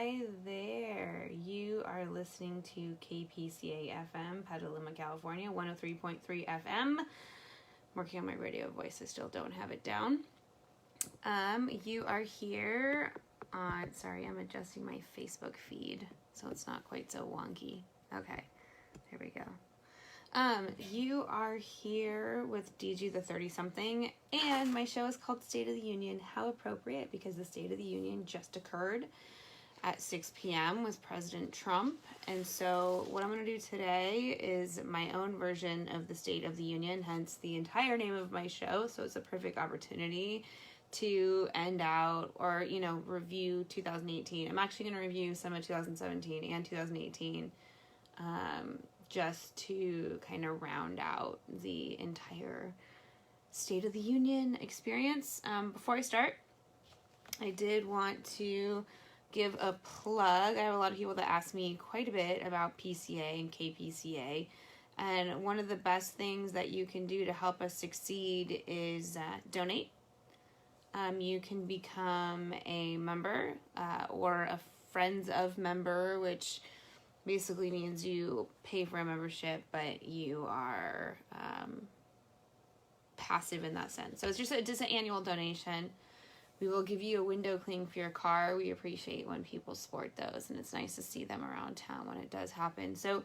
Hi there. You are listening to KPCA FM, Petaluma, California, 103.3 FM. I'm working on my radio voice. I still don't have it down. You are here on, sorry, I'm adjusting my Facebook feed so it's not quite so wonky. Okay, there we go. You are here with DG the 30-something, and my show is called State of the Union. How appropriate, because the State of the Union just occurred at 6 p.m. with President Trump. And so what I'm going to do today is my own version of the State of the Union, hence the entire name of my show. So it's a perfect opportunity to end out or, review 2018. I'm actually going to review some of 2017 and 2018. Just to kind of round out the entire State of the Union experience. Before I start, I did want to give a plug. I have a lot of people that ask me quite a bit about PCA and KPCA, and one of the best things that you can do to help us succeed is donate. You can become a member or a Friends of member, which basically means you pay for a membership, but you are passive in that sense. So it's just an annual donation. We will give you a window clean for your car. We appreciate when people support those, and it's nice to see them around town when it does happen. So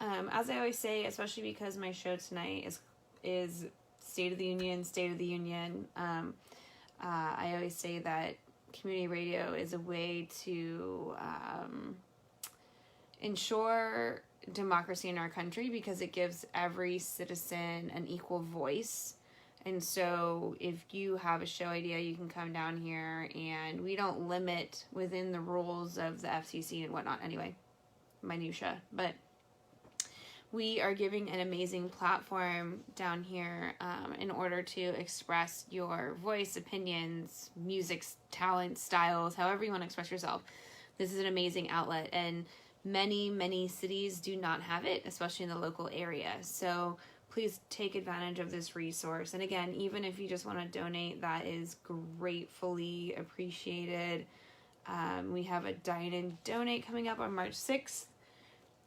as I always say, especially because my show tonight is State of the Union, I always say that community radio is a way to ensure democracy in our country, because it gives every citizen an equal voice. And so if you have a show idea, you can come down here, and we don't limit within the rules of the FCC and whatnot. Anyway, minutia, but we are giving an amazing platform down here in order to express your voice, opinions, music, talent, styles, however you want to express yourself. This is an amazing outlet, and many cities do not have it, especially in the local area. So please take advantage of this resource. And again, even if you just want to donate, that is gratefully appreciated. We have a Dine and Donate coming up on March 6th.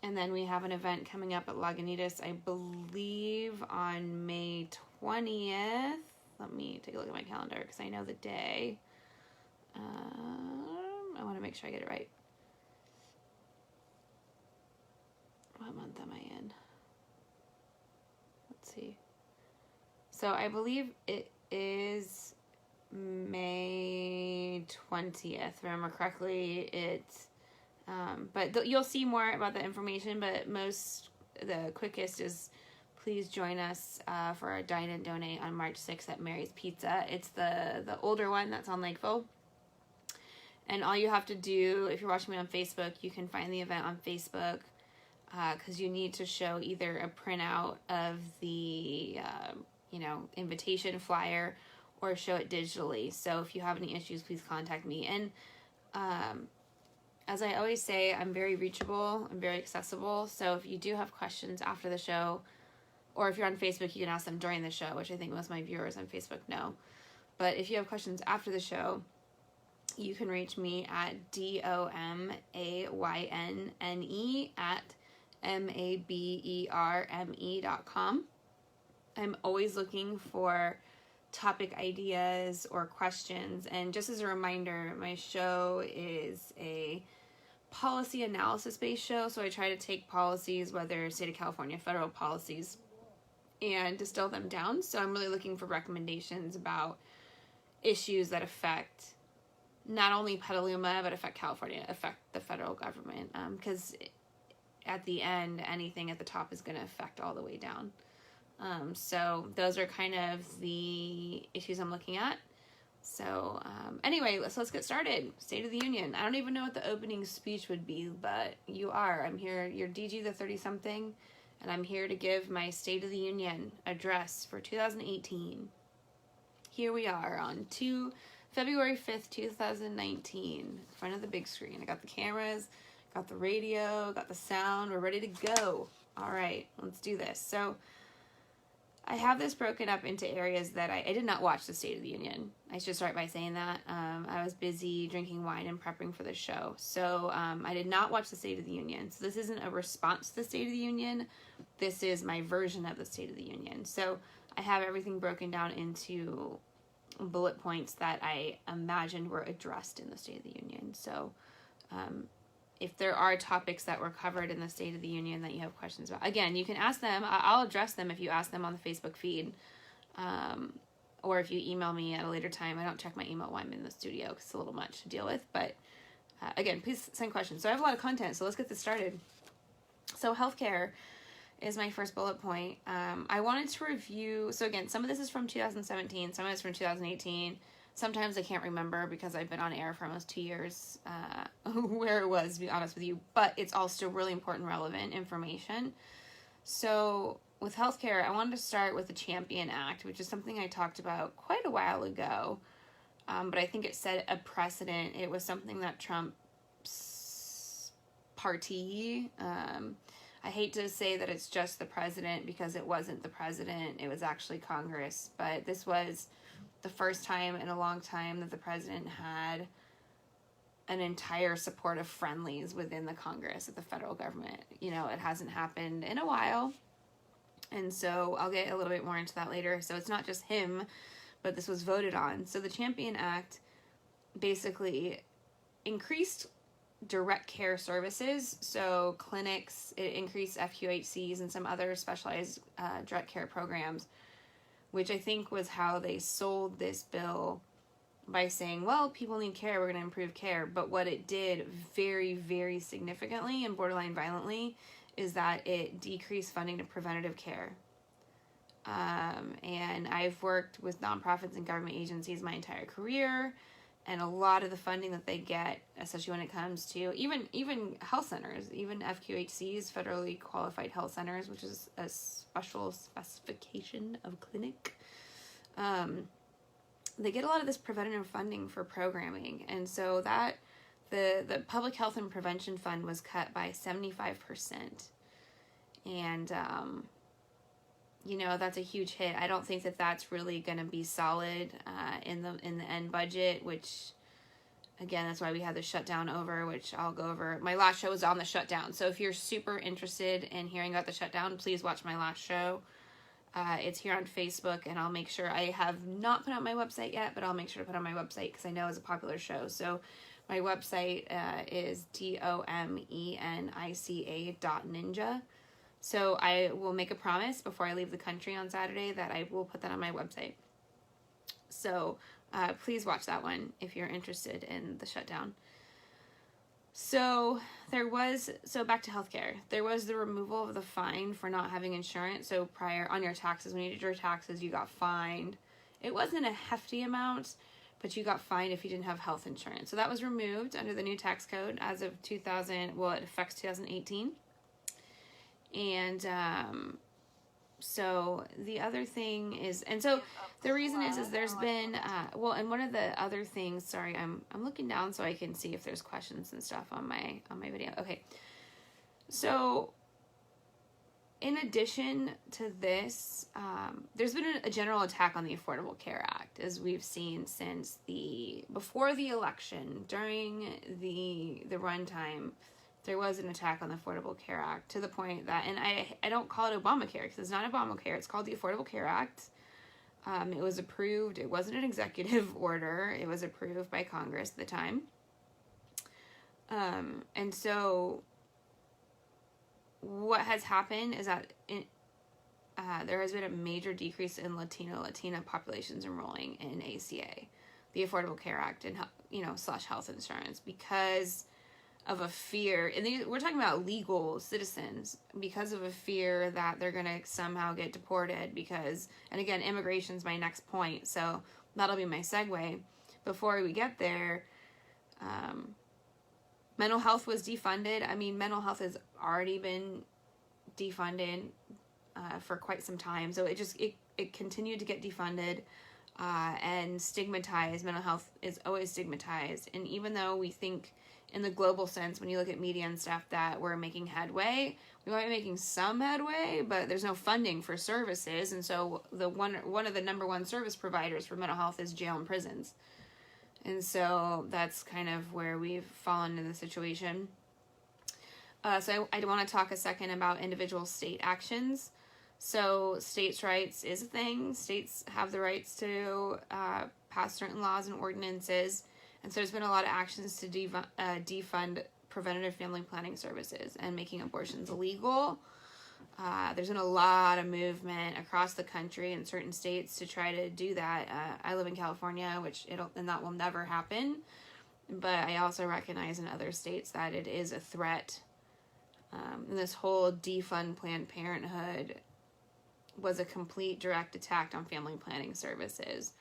And then we have an event coming up at Lagunitas, I believe, on May 20th. Let me take a look at my calendar because I know the day. I want to make sure I get it right. What month am I in? Let's see. So I believe it is May 20th, if I remember correctly. But you'll see more about the information, but the quickest is please join us for our Dine and Donate on March 6th at Mary's Pizza. It's the older one that's on Lakeville. And all you have to do, if you're watching me on Facebook, you can find the event on Facebook, because you need to show either a printout of the, invitation flyer, or show it digitally. So if you have any issues, please contact me. And as I always say, I'm very reachable. I'm very accessible. So if you do have questions after the show, or if you're on Facebook, you can ask them during the show, which I think most of my viewers on Facebook know. But if you have questions after the show, you can reach me at domayne@maberme.com. I'm always looking for topic ideas or questions. And just as a reminder, my show is a policy analysis based show. So I try to take policies, whether state of California, federal policies, and distill them down. So I'm really looking for recommendations about issues that affect not only Petaluma, but affect California, affect the federal government. Because at the end, anything at the top is going to affect all the way down. So those are kind of the issues I'm looking at. So anyway, let's get started. State of the Union. I don't even know what the opening speech would be, but you are. I'm here. You're DG the 30-something, and I'm here to give my State of the Union address for 2018. Here we are on February 5th, 2019, in front of the big screen. I got the cameras, got the radio, got the sound. We're ready to go. All right, let's do this. So I have this broken up into areas that I did not watch the State of the Union. I should start by saying that. I was busy drinking wine and prepping for the show. So I did not watch the State of the Union. So this isn't a response to the State of the Union. This is my version of the State of the Union. So I have everything broken down into bullet points that I imagined were addressed in the State of the Union. So if there are topics that were covered in the State of the Union that you have questions about, again, you can ask them. I'll address them if you ask them on the Facebook feed, or if you email me at a later time. I don't check my email while I'm in the studio because it's a little much to deal with. But again, please send questions. So I have a lot of content, so let's get this started. So healthcare is my first bullet point. I wanted to review, so again, some of this is from 2017, some of it's from 2018. Sometimes I can't remember because I've been on air for almost 2 years, where it was, to be honest with you, but it's all still really important, relevant information. So with healthcare, I wanted to start with the Champion Act, which is something I talked about quite a while ago, but I think it set a precedent. It was something that Trump's party, I hate to say that it's just the president because it wasn't the president, it was actually Congress, but this was the first time in a long time that the president had an entire support of friendlies within the Congress of the federal government. You know, it hasn't happened in a while. And so I'll get a little bit more into that later. So it's not just him, but this was voted on. So the Champion Act basically increased direct care services. So clinics, it increased FQHCs and some other specialized direct care programs, which I think was how they sold this bill by saying, well, people need care, we're going to improve care. But what it did very, very significantly and borderline violently is that it decreased funding to preventative care. And I've worked with nonprofits and government agencies my entire career, and a lot of the funding that they get, especially when it comes to even health centers, even FQHCs, federally qualified health centers, which is a special specification of clinic, they get a lot of this preventative funding for programming. And so that the Public Health and Prevention Fund was cut by 75%. And, you know, that's a huge hit. I don't think that that's really going to be solid in the end budget, which, again, that's why we had the shutdown over, which I'll go over. My last show was on the shutdown. So if you're super interested in hearing about the shutdown, please watch my last show. It's here on Facebook, and I'll make sure, I have not put on my website yet, but I'll make sure to put on my website because I know it's a popular show. So my website is domenica.ninja. So I will make a promise before I leave the country on Saturday that I will put that on my website. So please watch that one if you're interested in the shutdown. So back to healthcare. There was the removal of the fine for not having insurance. So prior on your taxes, when you did your taxes, you got fined. It wasn't a hefty amount, but you got fined if you didn't have health insurance. So that was removed under the new tax code as of it affects 2018. And so the other thing is, and so the reason is there's been, and one of the other things, sorry, I'm looking down so I can see if there's questions and stuff on my video. Okay. So in addition to this, there's been a general attack on the Affordable Care Act, as we've seen since before the election, during the runtime. There was an attack on the Affordable Care Act to the point that, and I don't call it Obamacare because it's not Obamacare, it's called the Affordable Care Act. It was approved, it wasn't an executive order, it was approved by Congress at the time. And so what has happened is that there has been a major decrease in Latina populations enrolling in ACA, the Affordable Care Act, and / health insurance, because of a fear, and we're talking about legal citizens, because of a fear that they're going to somehow get deported because, and again, immigration's my next point, so that'll be my segue. Before we get there, mental health was defunded. I mean, mental health has already been defunded for quite some time, so it continued to get defunded. and stigmatized. Mental health is always stigmatized. And even though we think in the global sense, when you look at media and stuff, that we're making headway, we might be making some headway, but there's no funding for services. And so one of the number one service providers for mental health is jail and prisons. And so that's kind of where we've fallen in the situation. So I want to talk a second about individual state actions. So states' rights is a thing. States have the rights to pass certain laws and ordinances. And so there's been a lot of actions to defund preventative family planning services and making abortions illegal. There's been a lot of movement across the country in certain states to try to do that. I live in California, and that will never happen. But I also recognize in other states that it is a threat. And this whole defund Planned Parenthood was a complete direct attack on family planning services.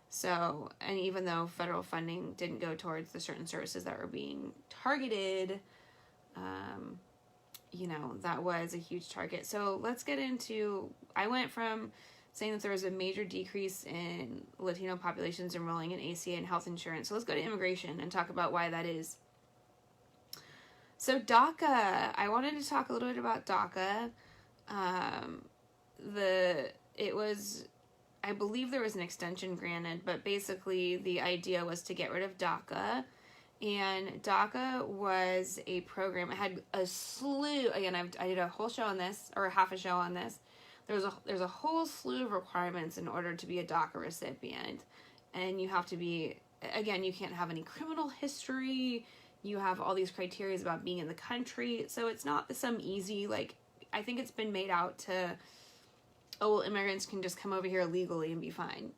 So, and even though federal funding didn't go towards the certain services that were being targeted, that was a huge target. So let's get into, I went from saying that there was a major decrease in Latino populations enrolling in ACA and health insurance. So let's go to immigration and talk about why that is. So DACA, I wanted to talk a little bit about DACA. I believe there was an extension granted, but basically the idea was to get rid of DACA. And DACA was a program. It had a slew. Again, I did a whole show on this, or half a show on this. There's a whole slew of requirements in order to be a DACA recipient, and you have to be. Again, you can't have any criminal history. You have all these criteria about being in the country, so it's not some easy. I think it's been made out to, oh, well, immigrants can just come over here legally and be fine.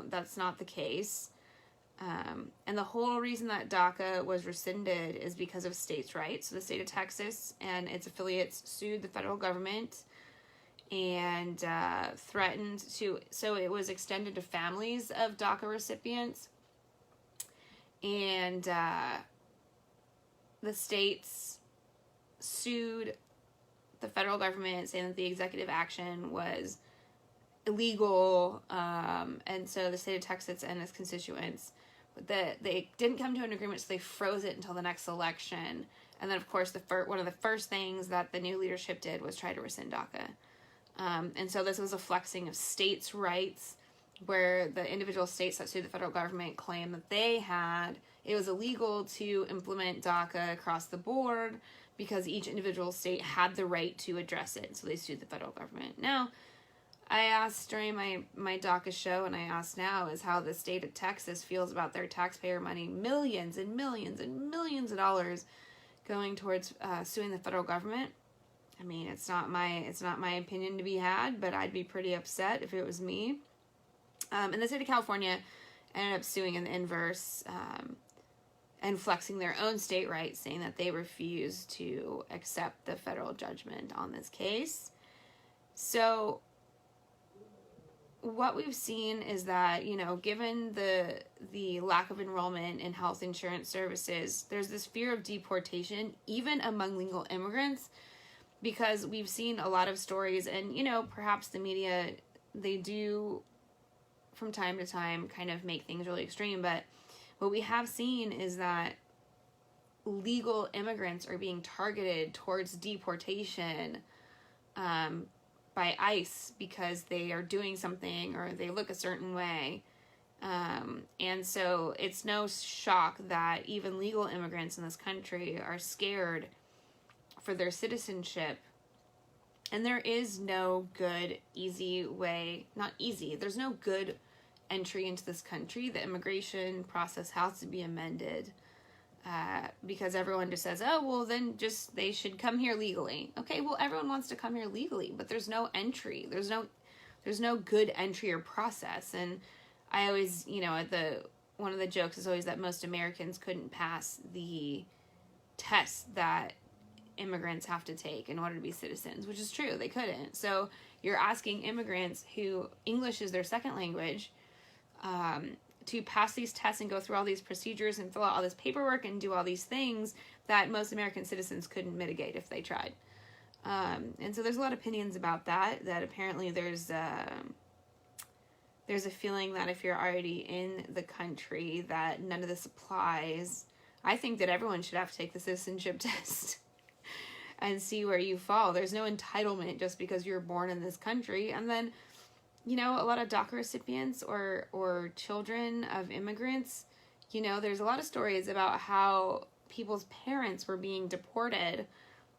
That's not the case. And the whole reason that DACA was rescinded is because of states' rights. So the state of Texas and its affiliates sued the federal government and threatened to, so it was extended to families of DACA recipients. And the states sued the federal government saying that the executive action was illegal. And so the state of Texas and its constituents, they didn't come to an agreement, so they froze it until the next election. And then, of course, one of the first things that the new leadership did was try to rescind DACA. And so this was a flexing of states' rights, where the individual states that sued the federal government claimed that it was illegal to implement DACA across the board because each individual state had the right to address it. So they sued the federal government. Now, I asked during my DACA show, and I asked now, is how the state of Texas feels about their taxpayer money, millions and millions and millions of dollars going towards suing the federal government. I mean, it's not my opinion to be had, but I'd be pretty upset if it was me. And the state of California ended up suing in the inverse and flexing their own state rights, saying that they refuse to accept the federal judgment on this case. So what we've seen is that, given the lack of enrollment in health insurance services, there's this fear of deportation, even among legal immigrants, because we've seen a lot of stories, and, perhaps the media, they do from time to time kind of make things really extreme, but what we have seen is that legal immigrants are being targeted towards deportation by ICE because they are doing something or they look a certain way. And so it's no shock that even legal immigrants in this country are scared for their citizenship. And there is no good, easy way, not easy, there's no good entry into this country. The immigration process has to be amended because everyone just says, oh, well, then just they should come here legally. Okay, well, everyone wants to come here legally, but there's no entry. There's no good entry or process. And I always, one of the jokes is always that most Americans couldn't pass the test that immigrants have to take in order to be citizens, which is true. They couldn't. So you're asking immigrants who English is their second language to pass these tests and go through all these procedures and fill out all this paperwork and do all these things that most American citizens couldn't mitigate if they tried. And so there's a lot of opinions about that apparently there's there's a feeling that if you're already in the country that none of this applies. I think that everyone should have to take the citizenship test and see where you fall. There's no entitlement just because you're born in this country. And then, you know, a lot of DACA recipients or children of immigrants, you know, there's a lot of stories about how people's parents were being deported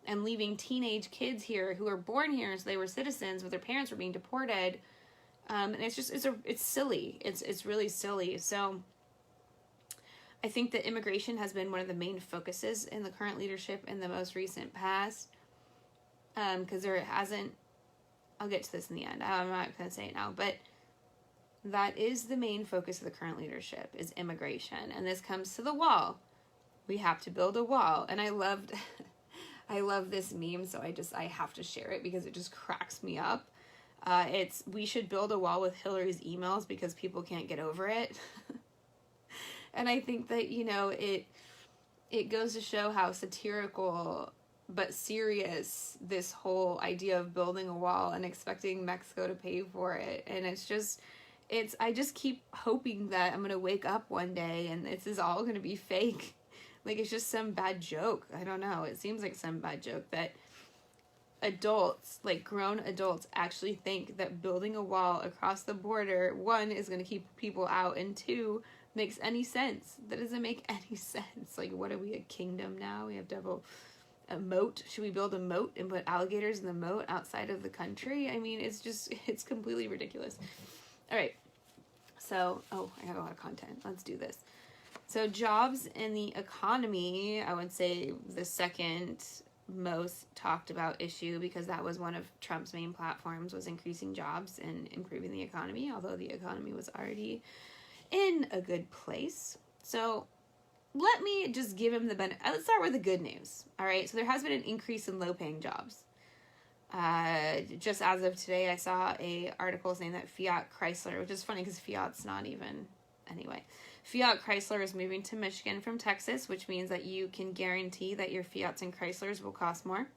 and leaving teenage kids here who were born here, so they were citizens, but their parents were being deported. And it's just, it's silly. It's really silly. So I think that immigration has been one of the main focuses in the current leadership in the most recent past. Because there hasn't, I'll get to this in the end. I'm not going to say it now, but that is the main focus of the current leadership, is immigration. And this comes to the wall. We have to build a wall. And I love this meme, so I have to share it because it just cracks me up. It's, we should build a wall with Hillary's emails because people can't get over it. And I think that, you know, it goes to show how satirical but serious this whole idea of building a wall and expecting Mexico to pay for it. And I just keep hoping that I'm going to wake up one day and this is all going to be fake. Like, it's just some bad joke. I don't know. It seems like some bad joke that adults, like grown adults, actually think that building a wall across the border, one, is going to keep people out, and two, makes any sense. That doesn't make any sense. Like, what are we, a kingdom now? We have to have a moat. Should we build a moat and put alligators in the moat outside of the country? I mean, it's completely ridiculous. All right. So, I have a lot of content. Let's do this. So jobs in the economy, I would say the second most talked about issue, because that was one of Trump's main platforms, was increasing jobs and improving the economy, although the economy was already in a good place. So let me just give him the benefit. Let's start with the good news. All right. So there has been an increase in low paying jobs. Just as of today, I saw a article saying that Fiat Chrysler, which is funny because Fiat's not even, anyway, Fiat Chrysler is moving to Michigan from Texas, which means that you can guarantee that your Fiats and Chryslers will cost more.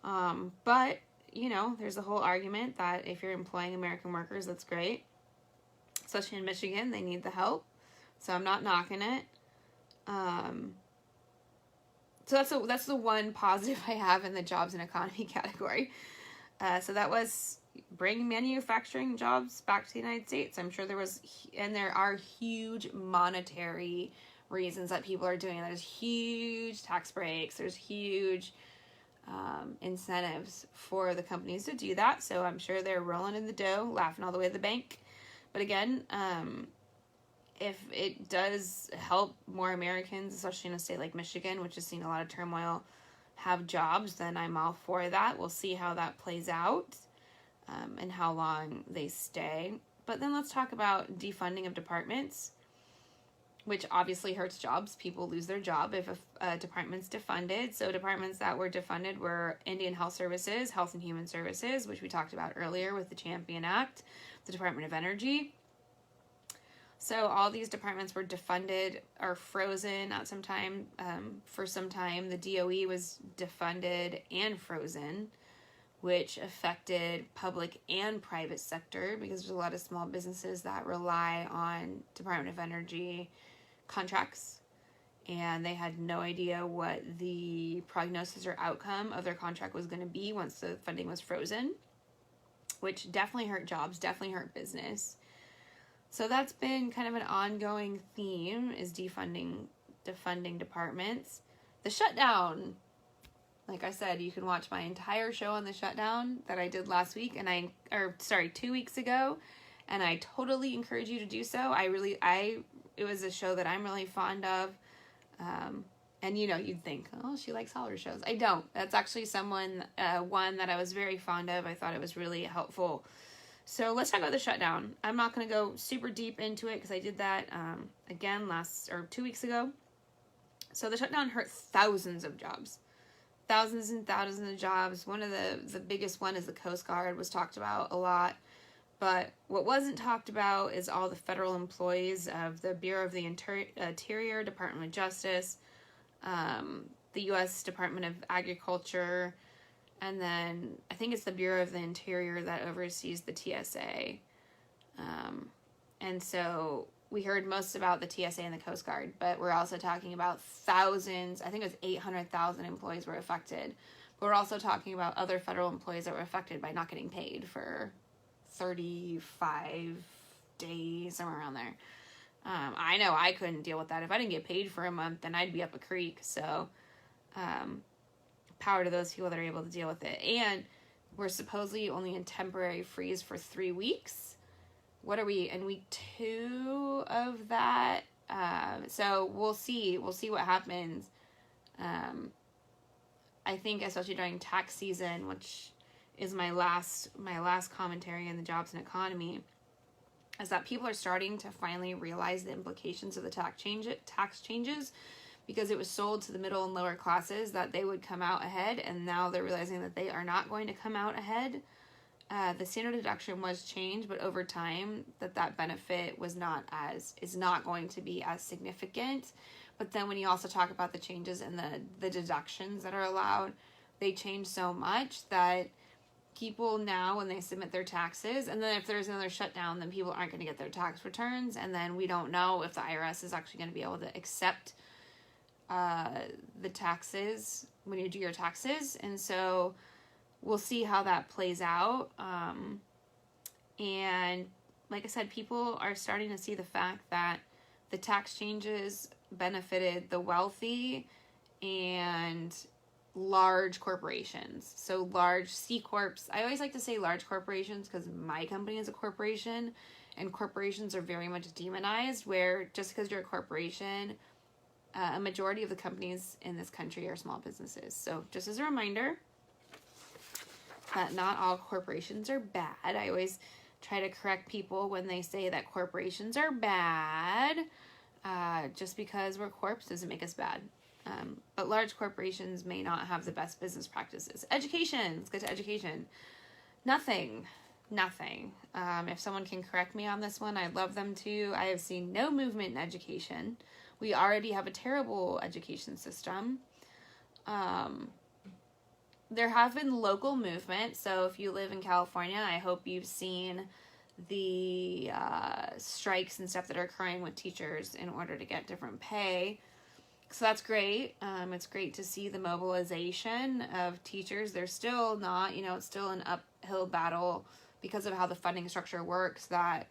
But, you know, there's a whole argument that if you're employing American workers, that's great. Especially in Michigan, they need the help. So I'm not knocking it. So that's the one positive I have in the jobs and economy category. So that was bring manufacturing jobs back to the United States. I'm sure there are huge monetary reasons that people are doing it. There's huge tax breaks. There's huge incentives for the companies to do that. So I'm sure they're rolling in the dough, laughing all the way to the bank. But again, if it does help more Americans, especially in a state like Michigan, which has seen a lot of turmoil, have jobs, then I'm all for that. We'll see how that plays out and how long they stay. But then let's talk about defunding of departments, which obviously hurts jobs. People lose their job if a department's defunded. So departments that were defunded were Indian Health Services, Health and Human Services, which we talked about earlier with the Champion Act, the Department of Energy. So all these departments were defunded or frozen at some time. For some time, the DOE was defunded and frozen, which affected public and private sector because there's a lot of small businesses that rely on Department of Energy contracts, and they had no idea what the prognosis or outcome of their contract was going to be once the funding was frozen, which definitely hurt jobs, definitely hurt business. So that's been kind of an ongoing theme, is defunding departments. The shutdown, like I said, you can watch my entire show on the shutdown that I did last week, 2 weeks ago, and I totally encourage you to do so. It was a show that I'm really fond of, and you know, you'd think, oh, she likes horror shows. I don't. That's actually one that I was very fond of. I thought it was really helpful. So let's talk about the shutdown. I'm not going to go super deep into it because I did that again 2 weeks ago. So the shutdown hurt thousands of jobs. Thousands and thousands of jobs. One of the biggest one is the Coast Guard, was talked about a lot. But what wasn't talked about is all the federal employees of the Bureau of the Interior, Department of Justice, the U.S. Department of Agriculture, and then I think it's the Bureau of the Interior that oversees the TSA. And so we heard most about the TSA and the Coast Guard, but we're also talking about thousands, I think it was 800,000 employees were affected. But we're also talking about other federal employees that were affected by not getting paid for 35 days, somewhere around there. I know I couldn't deal with that. If I didn't get paid for a month, then I'd be up a creek. So power to those people that are able to deal with it. And we're supposedly only in temporary freeze for 3 weeks. What are we in week 2 of that? So we'll see what happens. I think especially during tax season, which is my last commentary on the jobs and economy, is that people are starting to finally realize the implications of the tax changes, because it was sold to the middle and lower classes that they would come out ahead, and now they're realizing that they are not going to come out ahead. The standard deduction was changed, but over time that benefit is not going to be as significant. But then when you also talk about the changes in the deductions that are allowed, they change so much that people now, when they submit their taxes, and then if there's another shutdown, then people aren't going to get their tax returns, and then we don't know if the IRS is actually going to be able to accept the taxes when you do your taxes. And so we'll see how that plays out. And like I said, people are starting to see the fact that the tax changes benefited the wealthy and large corporations. So large C Corps. I always like to say large corporations because my company is a corporation, and corporations are very much demonized, where just because you're a corporation, a majority of the companies in this country are small businesses. So just as a reminder that not all corporations are bad. I always try to correct people when they say that corporations are bad. Just because we're corps doesn't make us bad. But large corporations may not have the best business practices. Education. Let's get to education. Nothing. If someone can correct me on this one, I'd love them to. I have seen no movement in education. We already have a terrible education system. There have been local movements. So if you live in California, I hope you've seen the strikes and stuff that are occurring with teachers in order to get different pay. So that's great. It's great to see the mobilization of teachers. They're still not, it's still an uphill battle because of how the funding structure works, that,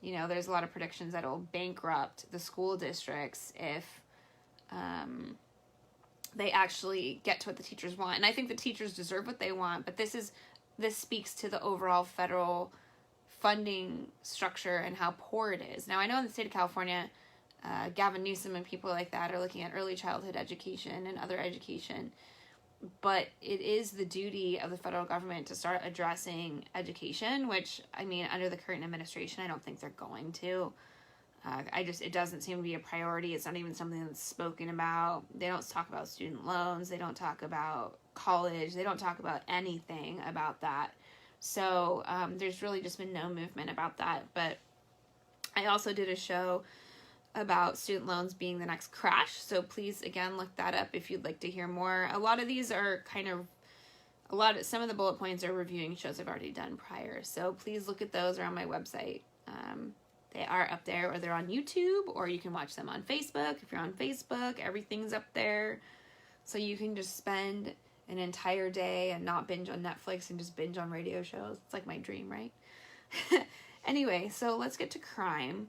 there's a lot of predictions that it'll bankrupt the school districts if they actually get to what the teachers want. And I think the teachers deserve what they want, but this speaks to the overall federal funding structure and how poor it is. Now, I know in the state of California, Gavin Newsom and people like that are looking at early childhood education and other education, but it is the duty of the federal government to start addressing education, which, under the current administration, I don't think they're going to. It doesn't seem to be a priority. It's not even something that's spoken about. They don't talk about student loans. They don't talk about college. They don't talk about anything about that. So there's really just been no movement about that. But I also did a show about student loans being the next crash. So please, again, look that up if you'd like to hear more. A lot of these are some of the bullet points are reviewing shows I've already done prior. So please look at those. They're on my website. They are up there, or they're on YouTube, or you can watch them on Facebook. If you're on Facebook, everything's up there. So you can just spend an entire day and not binge on Netflix and just binge on radio shows. It's like my dream, right? Anyway, so let's get to crime.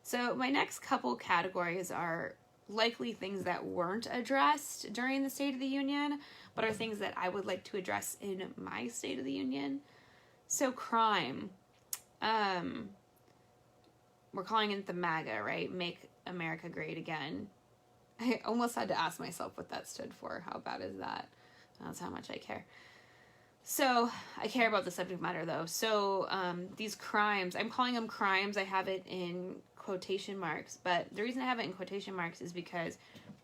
So my next couple categories are likely things that weren't addressed during the State of the Union, but are things that I would like to address in my State of the Union. So crime. We're calling it the MAGA, right? Make America Great Again. I almost had to ask myself what that stood for. How bad is that? That's how much I care. So I care about the subject matter, though. So these crimes, I'm calling them crimes. I have it in quotation marks, but the reason I have it in quotation marks is because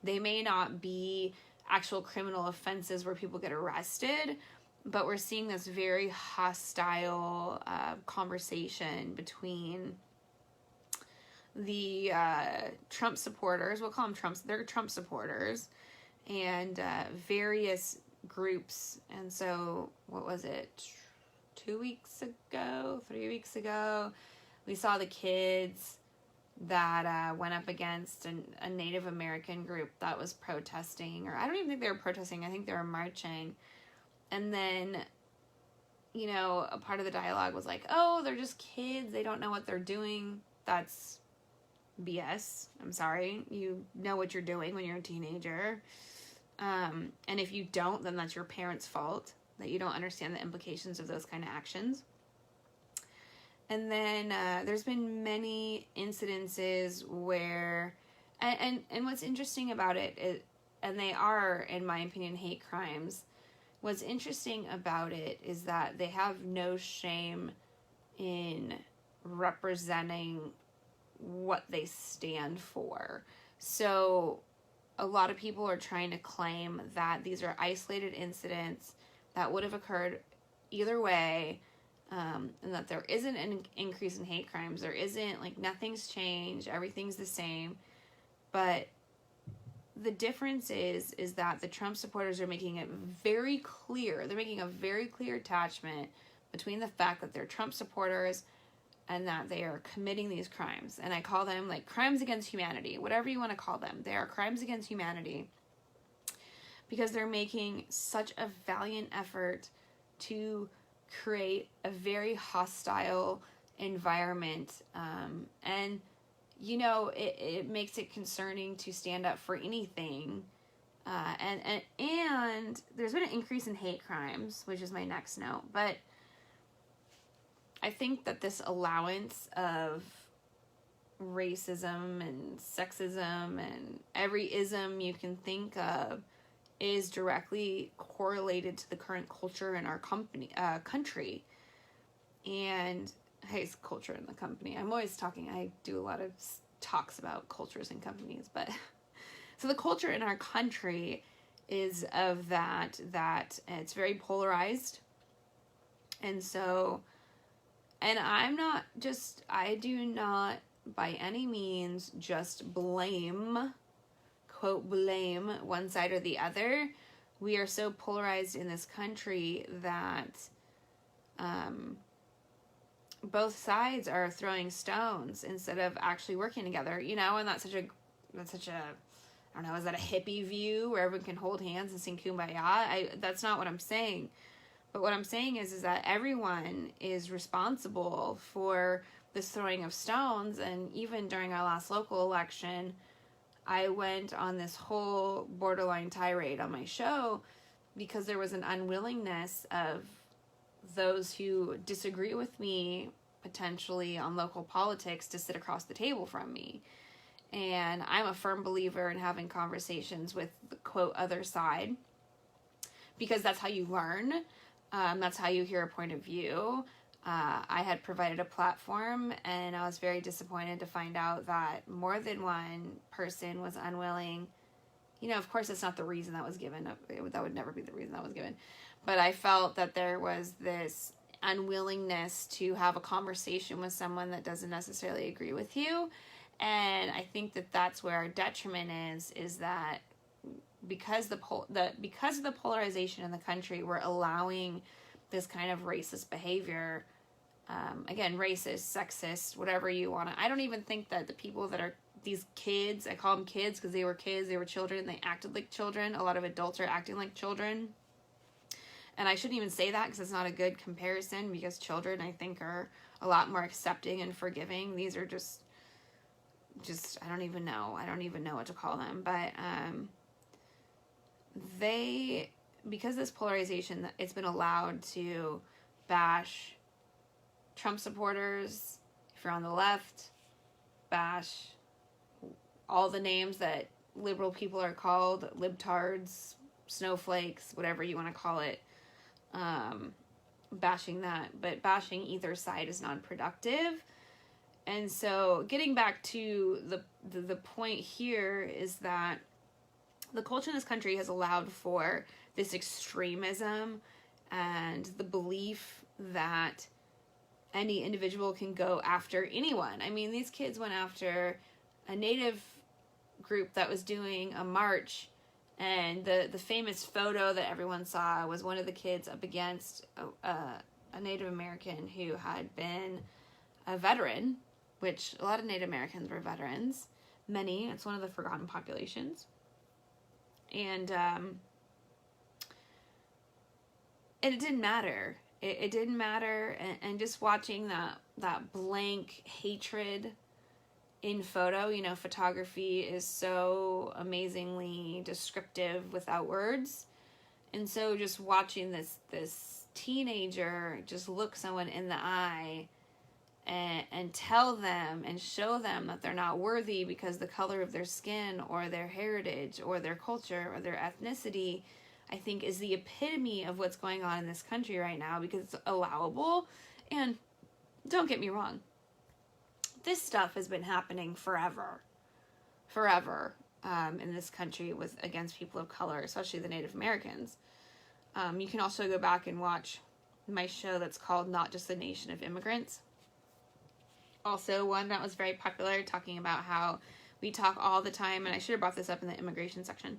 they may not be actual criminal offenses where people get arrested, but we're seeing this very hostile conversation between the Trump supporters, we'll call them they're Trump supporters, and various groups. And so, what was it, 3 weeks ago, We saw the kids that went up against a Native American group that was protesting, or I don't even think they were protesting, I think they were marching. And then, you know, a part of the dialogue was like, oh, they're just kids, they don't know what they're doing. That's BS. I'm sorry. You know what you're doing when you're a teenager. And if you don't, then that's your parents' fault, that you don't understand the implications of those kind of actions. And then there's been many incidences where, and what's interesting about it is, and they are, in my opinion, hate crimes. What's interesting about it is that they have no shame in representing what they stand for. So a lot of people are trying to claim that these are isolated incidents that would have occurred either way, and that there isn't an increase in hate crimes. There isn't, like, nothing's changed, everything's the same. But the difference is that the Trump supporters are making it very clear. They're making a very clear attachment between the fact that they're Trump supporters and that they are committing these crimes. And I call them, like, crimes against humanity, whatever you want to call them. They are crimes against humanity because they're making such a valiant effort to create a very hostile environment. And, you know, it makes it concerning to stand up for anything. And there's been an increase in hate crimes, which is my next note. But I think that this allowance of racism and sexism and every ism you can think of is directly correlated to the current culture in our country. And hey, culture in the company. I'm always talking, I do a lot of talks about cultures and companies, but so the culture in our country is of that it's very polarized. And so, and I do not by any means just blame, quote, blame one side or the other. We are so polarized in this country that both sides are throwing stones instead of actually working together, you know, and that's such a, I don't know, is that a hippie view where everyone can hold hands and sing Kumbaya? That's not what I'm saying. But what I'm saying is that everyone is responsible for this throwing of stones. And even during our last local election, I went on this whole borderline tirade on my show because there was an unwillingness of those who disagree with me potentially on local politics to sit across the table from me. And I'm a firm believer in having conversations with the, quote, other side, because that's how you learn. That's how you hear a point of view. I had provided a platform, and I was very disappointed to find out that more than one person was unwilling. You know, of course, it's not the reason that was given. That would never be the reason that was given. But I felt that there was this unwillingness to have a conversation with someone that doesn't necessarily agree with you. And I think that that's where our detriment is that because of the polarization in the country, we're allowing this kind of racist behavior. Again, racist, sexist, whatever you want to. I don't even think that the people that are these kids, I call them kids because they were kids, they were children, they acted like children. A lot of adults are acting like children. And I shouldn't even say that because it's not a good comparison, because children, I think, are a lot more accepting and forgiving. These are just I don't even know what to call them. But because this polarization, it's been allowed to bash Trump supporters. If you're on the left, bash all the names that liberal people are called, libtards, snowflakes, whatever you want to call it. Bashing that, but bashing either side is non-productive. And so getting back to the point here is that the culture in this country has allowed for this extremism and the belief that any individual can go after anyone. I mean, these kids went after a Native group that was doing a march, and the famous photo that everyone saw was one of the kids up against a Native American who had been a veteran, which a lot of Native Americans were veterans. Many. It's one of the forgotten populations. And it didn't matter. It didn't matter. And just watching that blank hatred in photo, you know, photography is so amazingly descriptive without words. And so just watching this teenager just look someone in the eye and tell them and show them that they're not worthy because the color of their skin or their heritage or their culture or their ethnicity, I think is the epitome of what's going on in this country right now, because it's allowable. And don't get me wrong, this stuff has been happening forever in this country against people of color, especially the Native Americans. You can also go back and watch my show that's called Not Just a Nation of Immigrants. Also one that was very popular, talking about how we talk all the time, and I should have brought this up in the immigration section.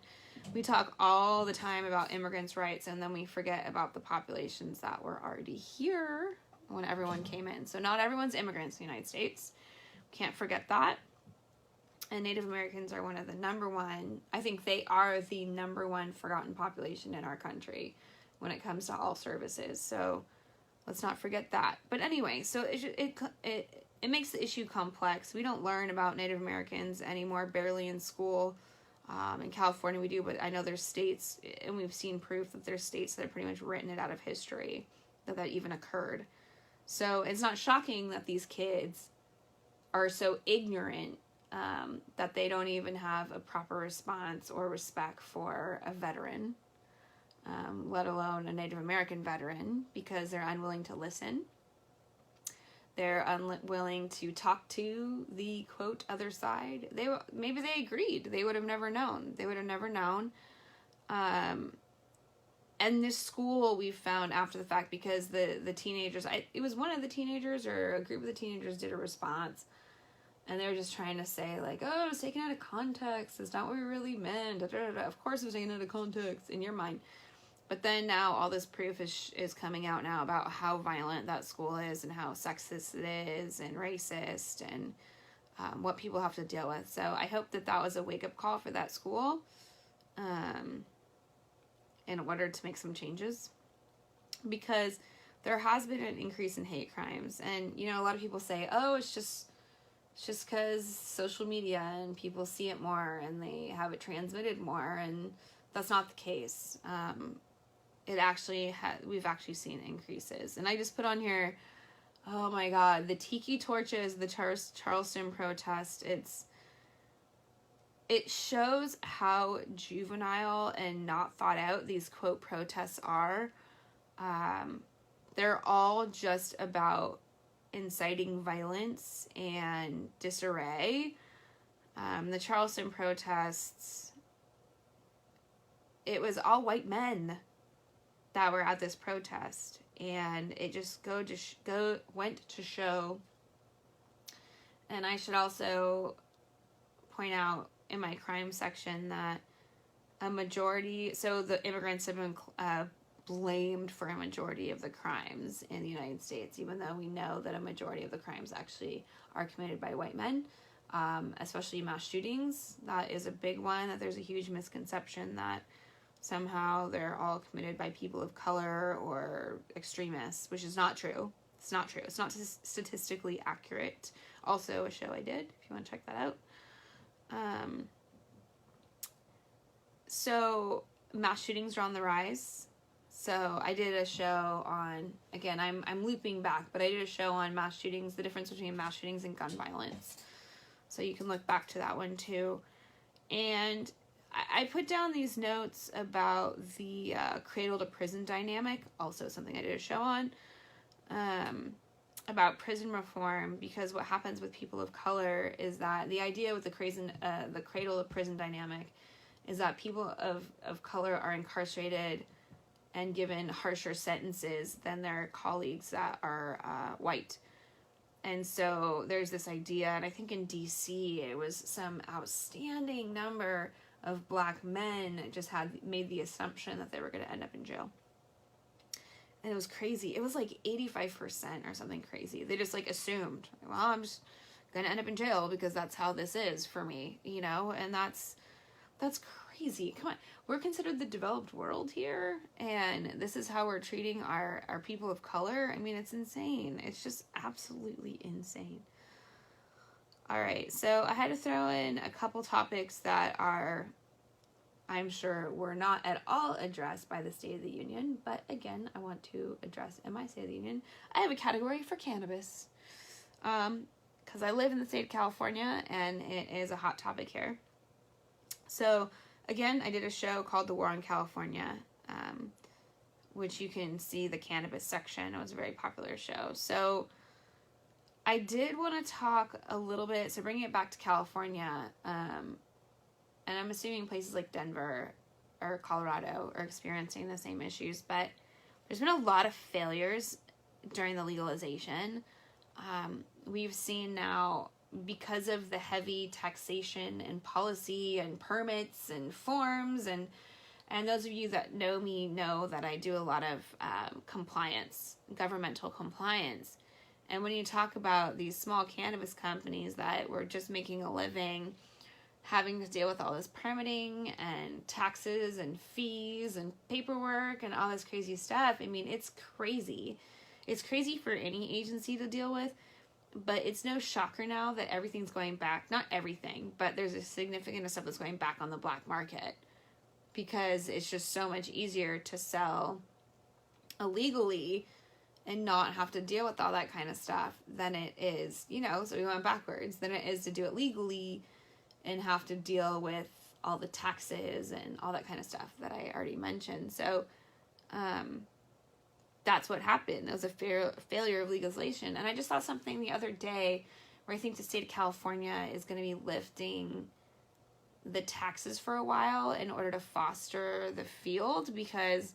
We talk all the time about immigrants' rights, and then we forget about the populations that were already here when everyone came in. So not everyone's immigrants in the United States. Can't forget that. And Native Americans are one of the number one, I think they are the number one forgotten population in our country when it comes to all services. So let's not forget that. But anyway, so it makes the issue complex. We don't learn about Native Americans anymore, barely in school. In California we do, but I know there's states, and we've seen proof that there's states that have pretty much written it out of history, that even occurred. So it's not shocking that these kids are so ignorant that they don't even have a proper response or respect for a veteran, let alone a Native American veteran, because they're unwilling to listen. They're unwilling to talk to the, quote, other side. Maybe they agreed. They would have never known. And this school we found after the fact, because the teenagers, it was one of the teenagers or a group of the teenagers did a response. And they were just trying to say, like, oh, it was taken out of context. It's not what we really meant. Da, da, da. Of course it was taken out of context in your mind. But then now all this proof is coming out now about how violent that school is and how sexist it is and racist and what people have to deal with. So I hope that was a wake-up call for that school in order to make some changes. Because there has been an increase in hate crimes. And, you know, a lot of people say, oh, it's just because social media and people see it more and they have it transmitted more, and that's not the case. We've actually seen increases. And I just put on here, oh my God, the tiki torches, the Charleston protest, it shows how juvenile and not thought out these, quote, protests are. They're all just about inciting violence and disarray. The Charleston protests, it was all white men that were at this protest, and it just went to show. And I should also point out in my crime section that the immigrants have been blamed for a majority of the crimes in the United States, even though we know that a majority of the crimes actually are committed by white men, especially mass shootings. That is a big one, that there's a huge misconception that somehow they're all committed by people of color or extremists, which is not true. It's not true. It's not statistically accurate. Also a show I did, if you want to check that out. So mass shootings are on the rise. So I did a show on, again, I'm looping back, but I did a show on mass shootings, the difference between mass shootings and gun violence. So you can look back to that one too. And I put down these notes about the cradle to prison dynamic, also something I did a show on, about prison reform, because what happens with people of color is that the idea with the cradle to prison dynamic is that people of color are incarcerated and given harsher sentences than their colleagues that are white. And so there's this idea, and I think in DC it was some outstanding number of black men just had made the assumption that they were going to end up in jail. And it was crazy. It was like 85% or something crazy. They just like assumed, well, I'm just going to end up in jail because that's how this is for me, you know? And that's crazy. Come on. We're considered the developed world here, and this is how we're treating our people of color. I mean, it's insane. It's just absolutely insane. All right, so I had to throw in a couple topics that are, I'm sure, were not at all addressed by the State of the Union, but again, I want to address in my State of the Union. I have a category for cannabis, because I live in the state of California, and it is a hot topic here. So, again, I did a show called The War on California, which you can see the cannabis section. It was a very popular show. So, I did want to talk a little bit, so bringing it back to California, and I'm assuming places like Denver or Colorado are experiencing the same issues, but there's been a lot of failures during the legalization. We've seen now, because of the heavy taxation and policy and permits and forms, and those of you that know me know that I do a lot of compliance, governmental compliance. And when you talk about these small cannabis companies that were just making a living, having to deal with all this permitting and taxes and fees and paperwork and all this crazy stuff, I mean, it's crazy. It's crazy for any agency to deal with. But it's no shocker now that everything's going back. Not everything, but there's a significant amount of stuff that's going back on the black market. Because it's just so much easier to sell illegally and not have to deal with all that kind of stuff than it is, you know, so we went backwards, than it is to do it legally and have to deal with all the taxes and all that kind of stuff that I already mentioned. So, that's what happened. It was a failure of legalization. And I just saw something the other day where I think the state of California is going to be lifting the taxes for a while in order to foster the field, because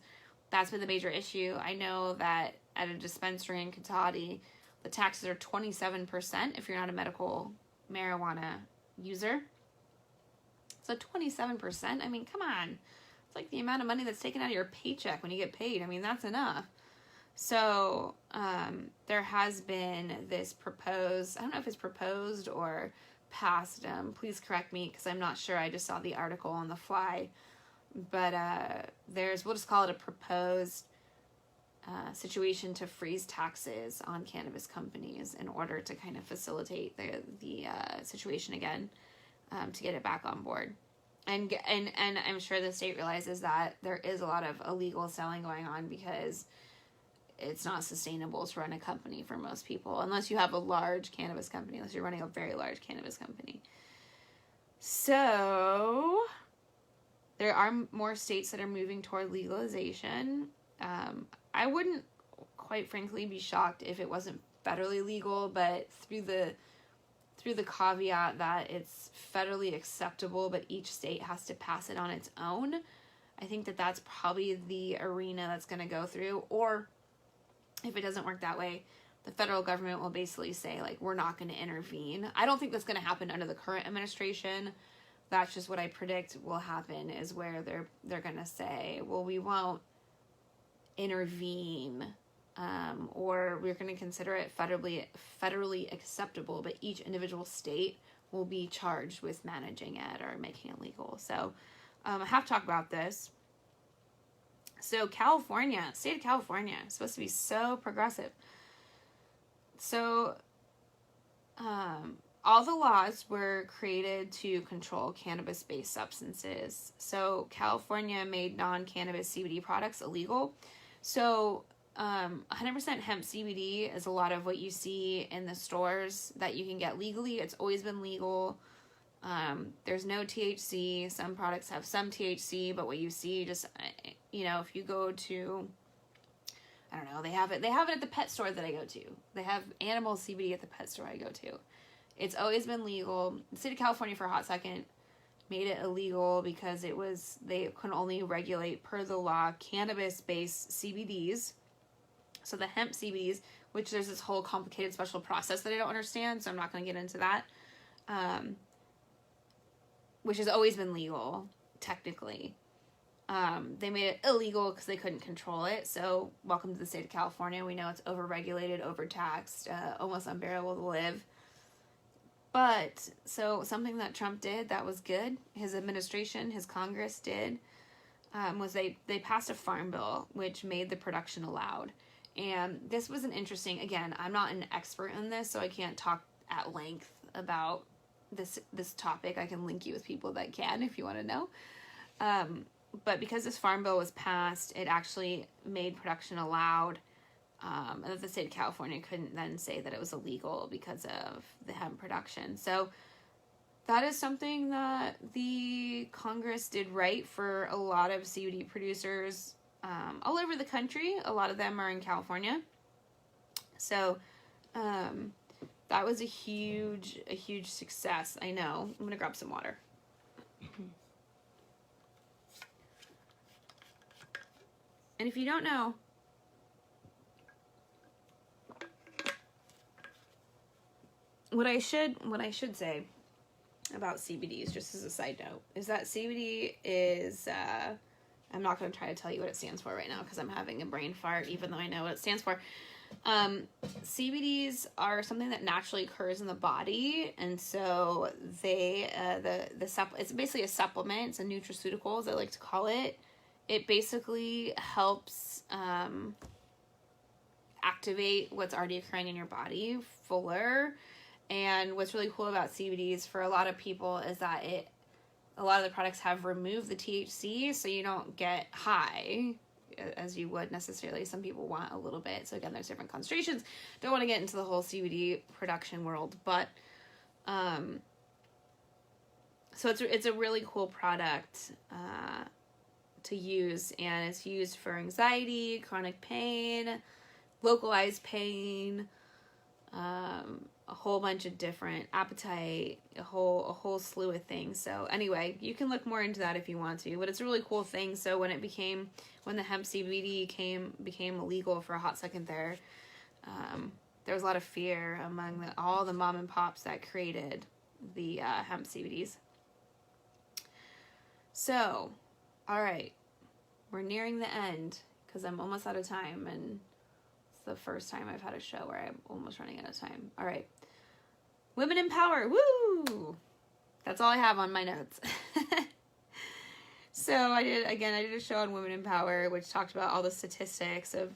that's been the major issue. I know that at a dispensary in Cotati, the taxes are 27% if you're not a medical marijuana user. So 27%, I mean, come on. It's like the amount of money that's taken out of your paycheck when you get paid. I mean, that's enough. So, there has been this proposed, I don't know if it's proposed or passed, please correct me because I'm not sure, I just saw the article on the fly, but we'll just call it a proposed situation to freeze taxes on cannabis companies in order to kind of facilitate the situation again, to get it back on board. And I'm sure the state realizes that there is a lot of illegal selling going on because it's not sustainable to run a company for most people unless you have a large cannabis company, unless you're running a very large cannabis company. So there are more states that are moving toward legalization. I wouldn't, quite frankly, be shocked if it wasn't federally legal, but through the caveat that it's federally acceptable, but each state has to pass it on its own. I think that that's probably the arena that's going to go through. Or if it doesn't work that way, the federal government will basically say, like, we're not going to intervene. I don't think that's going to happen under the current administration. That's just what I predict will happen, is where they're going to say, well, we won't intervene, or we're going to consider it federally acceptable, but each individual state will be charged with managing it or making it legal. So I have to talk about this. So California, state of California, is supposed to be so progressive. So all the laws were created to control cannabis-based substances. So California made non-cannabis CBD products illegal. So 100% hemp CBD is a lot of what you see in the stores that you can get legally. It's always been legal. There's no THC. Some products have some THC, but what you see, just, you know, if you go to, I don't know, they have it at the pet store that I go to. They have animal CBD at the pet store I go to. It's always been legal. The state of California for a hot second made it illegal because they could only regulate, per the law, cannabis-based CBDs. So the hemp CBDs, which there's this whole complicated special process that I don't understand, so I'm not going to get into that, which has always been legal, technically. They made it illegal because they couldn't control it. So welcome to the state of California. We know it's overregulated, overtaxed, almost unbearable to live. But so something that Trump did that was good, his administration, his Congress did, was they passed a farm bill which made the production allowed. And this was an interesting, again, I'm not an expert in this, so I can't talk at length about this topic. I can link you with people that can if you want to know. But because this farm bill was passed, it actually made production allowed. And that the state of California couldn't then say that it was illegal because of the hemp production. So that is something that the Congress did right for a lot of CBD producers all over the country. A lot of them are in California. So that was a huge success. I know. I'm going to grab some water. And if you don't know, what I should say about CBDs, just as a side note, is that CBD is, I'm not going to try to tell you what it stands for right now because I'm having a brain fart, even though I know what it stands for. CBDs are something that naturally occurs in the body, and so they, it's basically a supplement. It's a nutraceutical, as I like to call it. It basically helps activate what's already occurring in your body fuller. And what's really cool about CBDs for a lot of people is that a lot of the products have removed the THC, so you don't get high as you would necessarily. Some people want a little bit. So again, there's different concentrations. Don't want to get into the whole CBD production world, but so it's a really cool product to use, and it's used for anxiety, chronic pain, localized pain, a whole bunch of different appetite, a whole slew of things. So anyway, you can look more into that if you want to, but it's a really cool thing. So when the hemp CBD became illegal for a hot second there was a lot of fear among all the mom and pops that created the hemp CBDs. So, all right, we're nearing the end because I'm almost out of time, and the first time I've had a show where I'm almost running out of time. All right. Women in power. Woo! That's all I have on my notes. So I did a show on women in power, which talked about all the statistics of,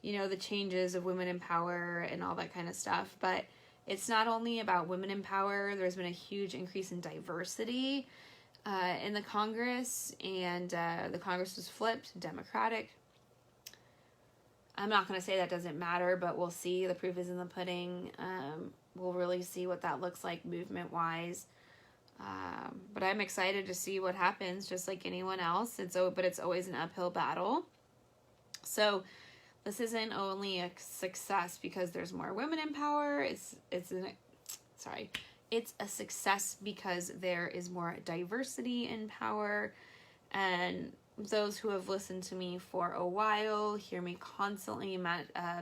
the changes of women in power and all that kind of stuff. But it's not only about women in power. There's been a huge increase in diversity in the Congress, and the Congress was flipped, Democratic. I'm not going to say that doesn't matter, but we'll see. The proof is in the pudding. We'll really see what that looks like movement-wise. But I'm excited to see what happens, just like anyone else. But it's always an uphill battle. So this isn't only a success because there's more women in power. It's a success because there is more diversity in power, and those who have listened to me for a while hear me constantly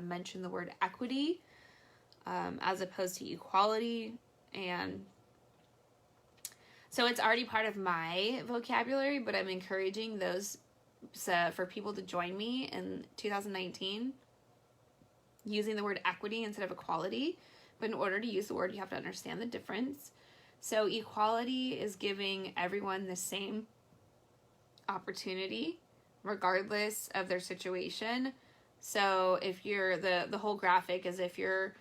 mention the word equity as opposed to equality. And so it's already part of my vocabulary, but I'm encouraging for people to join me in 2019 using the word equity instead of equality. But in order to use the word, you have to understand the difference. So equality is giving everyone the same opportunity regardless of their situation. So if you're the whole graphic is if you're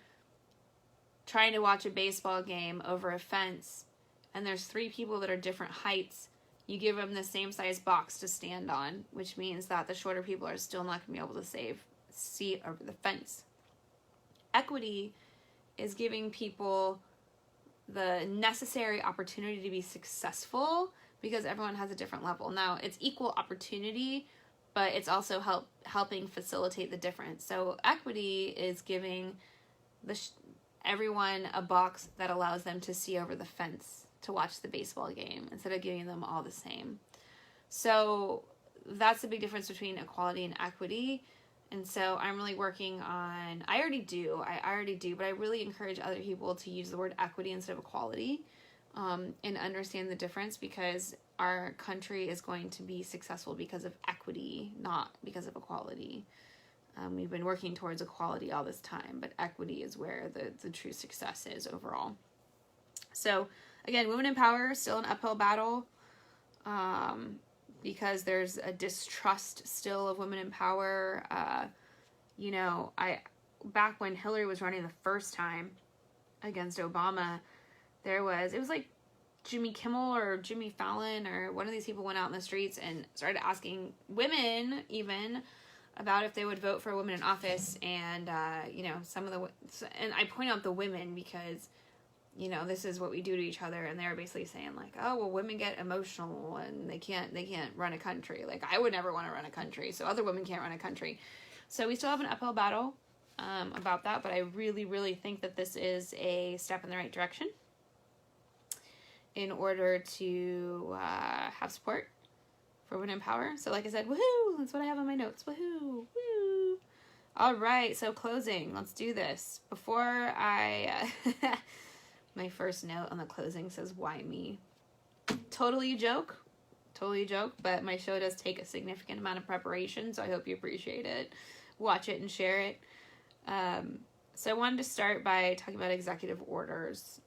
trying to watch a baseball game over a fence and there's 3 people that are different heights, you give them the same size box to stand on, which means that the shorter people are still not going to be able to see over the fence. Equity is giving people the necessary opportunity to be successful because everyone has a different level. Now, it's equal opportunity, but it's also helping facilitate the difference. So equity is giving everyone a box that allows them to see over the fence to watch the baseball game instead of giving them all the same. So that's the big difference between equality and equity. And so I'm really working on, I already do, but I really encourage other people to use the word equity instead of equality, and understand the difference, because our country is going to be successful because of equity, not because of equality. We've been working towards equality all this time, but equity is where the true success is overall. So again, women in power, still an uphill battle, because there's a distrust still of women in power. You know, back when Hillary was running the first time against Obama, it was like Jimmy Kimmel or Jimmy Fallon or one of these people went out in the streets and started asking women even about if they would vote for a woman in office. And, you know, and I point out the women because, you know, this is what we do to each other. And they're basically saying like, oh, well, women get emotional and they can't run a country. Like, I would never want to run a country, so other women can't run a country. So we still have an uphill battle about that, but I really, really think that this is a step in the right direction in order to have support for women in power. So like I said, woohoo, that's what I have on my notes. Woohoo, woo. All right, so closing, let's do this. Before my first note on the closing says, why me? Totally a joke, but my show does take a significant amount of preparation, so I hope you appreciate it. Watch it and share it. So I wanted to start by talking about executive orders.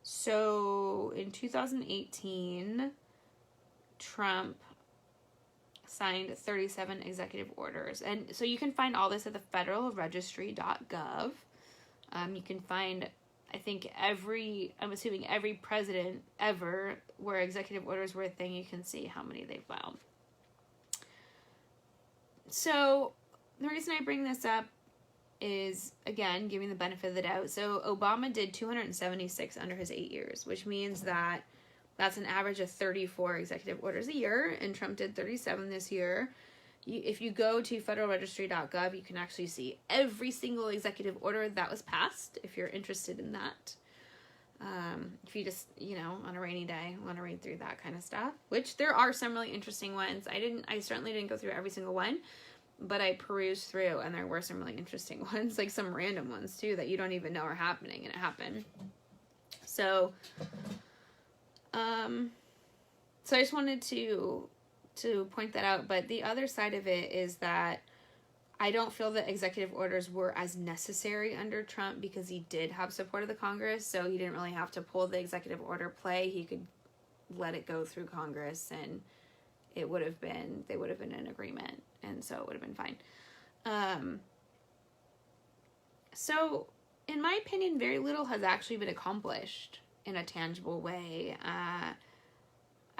So in 2018, Trump signed 37 executive orders. And so you can find all this at the federalregistry.gov. You can find, I think, I'm assuming every president ever where executive orders were a thing, you can see how many they've filed. So the reason I bring this up is, again, giving the benefit of the doubt. So Obama did 276 under his 8 years, which means that's an average of 34 executive orders a year, and Trump did 37 this year. If you go to federalregistry.gov, you can actually see every single executive order that was passed, if you're interested in that. If you just, you know, on a rainy day, want to read through that kind of stuff, which there are some really interesting ones. I certainly didn't go through every single one, but I perused through, and there were some really interesting ones, like some random ones too, that you don't even know are happening, and it happened. So I just wanted to point that out. But the other side of it is that I don't feel that executive orders were as necessary under Trump because he did have support of the Congress, so he didn't really have to pull the executive order play. He could let it go through Congress, and they would have been in agreement, and so it would have been fine. So in my opinion, very little has actually been accomplished in a tangible way.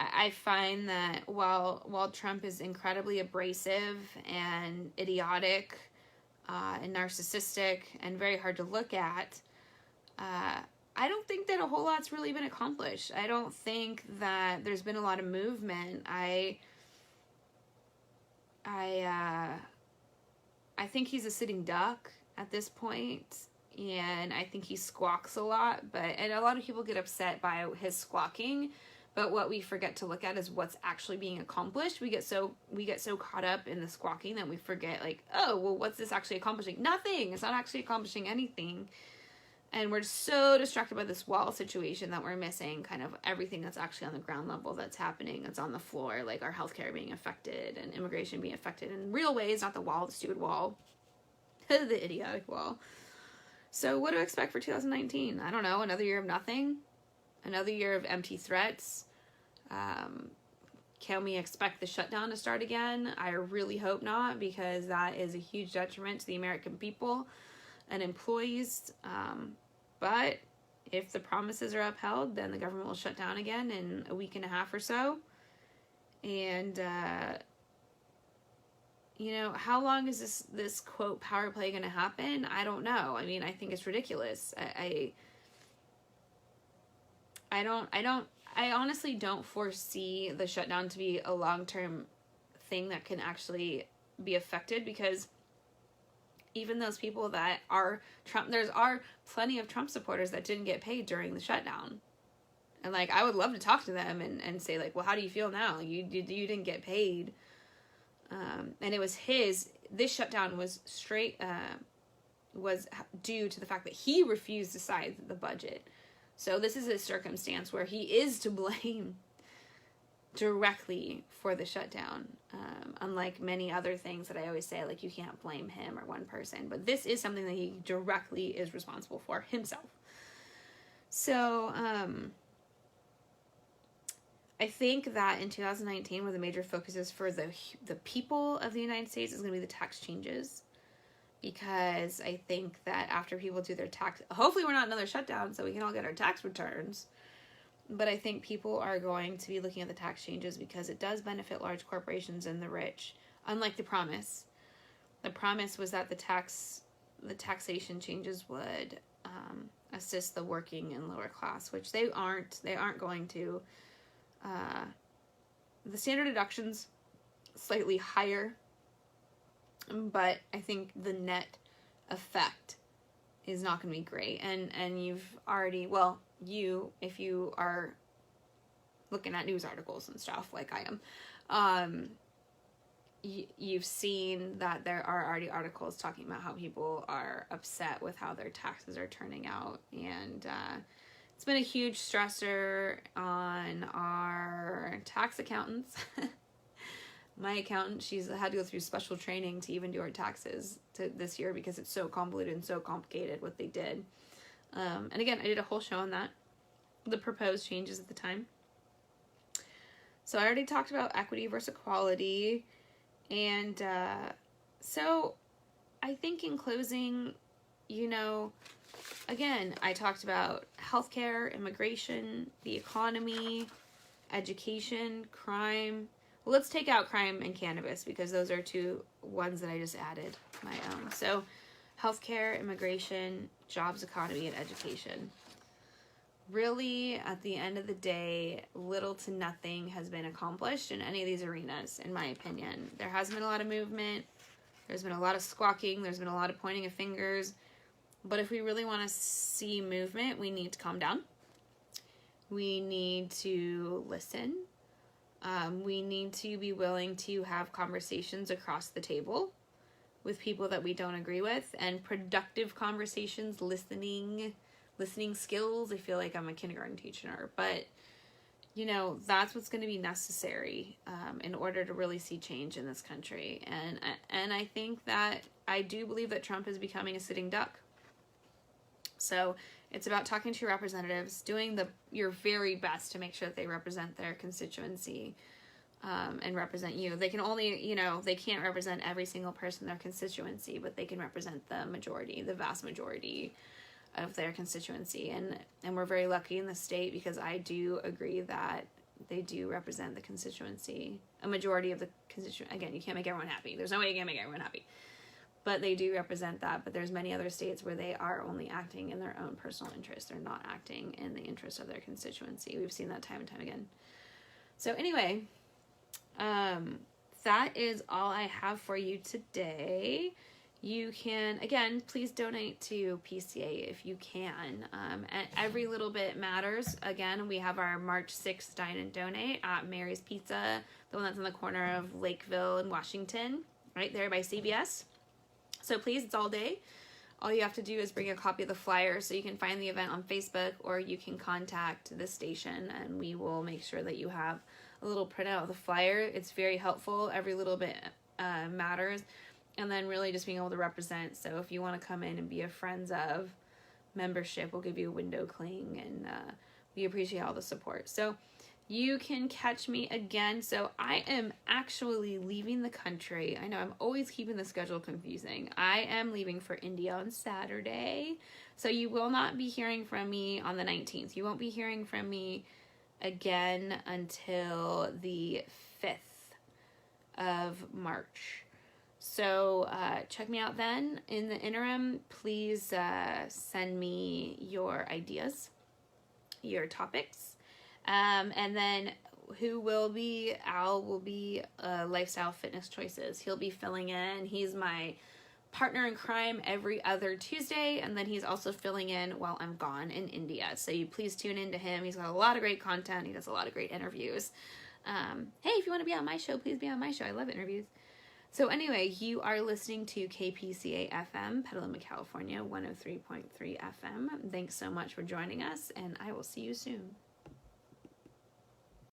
I find that while Trump is incredibly abrasive and idiotic and narcissistic and very hard to look at, I don't think that a whole lot's really been accomplished. I don't think that there's been a lot of movement. I think he's a sitting duck at this point, and I think he squawks a lot, and a lot of people get upset by his squawking. But what we forget to look at is what's actually being accomplished. We get so caught up in the squawking that we forget, like, oh, well, what's this actually accomplishing? Nothing. It's not actually accomplishing anything. And we're so distracted by this wall situation that we're missing kind of everything that's actually on the ground level that's happening, that's on the floor, like our healthcare being affected and immigration being affected in real ways, not the wall, the stupid wall, the idiotic wall. So what do I expect for 2019? I don't know. Another year of nothing. Another year of empty threats. Can we expect the shutdown to start again? I really hope not, because that is a huge detriment to the American people and employees. But if the promises are upheld, then the government will shut down again in a week and a half or so. And, you know, how long is this quote power play going to happen? I don't know. I mean, I think it's ridiculous. I honestly don't foresee the shutdown to be a long-term thing that can actually be affected, because even those people that are Trump, are plenty of Trump supporters that didn't get paid during the shutdown. And, like, I would love to talk to them and say, like, well, how do you feel now? You didn't get paid. And it was this shutdown was was due to the fact that he refused to sign the budget. So this is a circumstance where he is to blame. directly for the shutdown. Unlike many other things that I always say, like, you can't blame him or one person, but this is something that he directly is responsible for himself. So, I think that in 2019, one of the major focuses for the people of the United States is going to be the tax changes. Because I think that after people do their tax, hopefully we're not another shutdown so we can all get our tax returns. But I think people are going to be looking at the tax changes because it does benefit large corporations and the rich. Unlike the promise. The promise was that the taxation changes would assist the working and lower class, which they aren't. They aren't going to. The standard deductions slightly higher, but I think the net effect is not going to be great. And you've already, well, if you are looking at news articles and stuff like I am, you've seen that there are already articles talking about how people are upset with how their taxes are turning out. And it's been a huge stressor on our tax accountants. My accountant, she's had to go through special training to even do our taxes this year because it's so convoluted and so complicated what they did. And again, I did a whole show on that, the proposed changes at the time. So I already talked about equity versus equality. And so I think in closing, again, I talked about healthcare, immigration, the economy, education, crime. Well, let's take out crime and cannabis because those are two ones that I just added my own. So healthcare, immigration, jobs, economy, and education. Really, at the end of the day, little to nothing has been accomplished in any of these arenas, in my opinion. There hasn't been a lot of movement. There's been a lot of squawking. There's been a lot of pointing of fingers. But if we really want to see movement, we need to calm down. We need to listen. We need to be willing to have conversations across the table with people that we don't agree with, and productive conversations, listening skills. I feel like I'm a kindergarten teacher, but that's what's going to be necessary in order to really see change in this country. And I think that I do believe that Trump is becoming a sitting duck. So it's about talking to your representatives, doing your very best to make sure that they represent their constituency and represent you. They can only, they can't represent every single person in their constituency, but they can represent the vast majority of their constituency. And we're very lucky in the state because I do agree that they do represent the constituency, a majority of the constituency. Again, you can't make everyone happy. There's no way you can make everyone happy. But they do represent that. But there's many other states where they are only acting in their own personal interest. They're not acting in the interest of their constituency. We've seen that time and time again. So anyway, that is all I have for you today. You can, again, please donate to PCA if you can. And every little bit matters. Again, we have our March 6th Dine and Donate at Mary's Pizza, the one that's in the corner of Lakeville and Washington, right there by CBS. So please, it's all day. All you have to do is bring a copy of the flyer so you can find the event on Facebook, or you can contact the station and we will make sure that you have a little printout of the flyer. It's very helpful. Every little bit matters. And then really just being able to represent. So if you want to come in and be a Friends of membership, we'll give you a window cling, and we appreciate all the support. So you can catch me again. So I am actually leaving the country. I know I'm always keeping the schedule confusing. I am leaving for India on Saturday. So you will not be hearing from me on the 19th. You won't be hearing from me again until the 5th of March. So check me out then. In the interim, please send me your ideas, your topics. And then Al will be Lifestyle Fitness Choices. He'll be filling in. He's my partner in crime every other Tuesday, and then he's also filling in while I'm gone in India. So you please tune into him. He's got a lot of great content. He does a lot of great interviews. Hey, if you want to be on my show, please be on my show. I love interviews. So anyway, you are listening to KPCA FM, Petaluma, California, 103.3 FM. Thanks so much for joining us, and I will see you soon.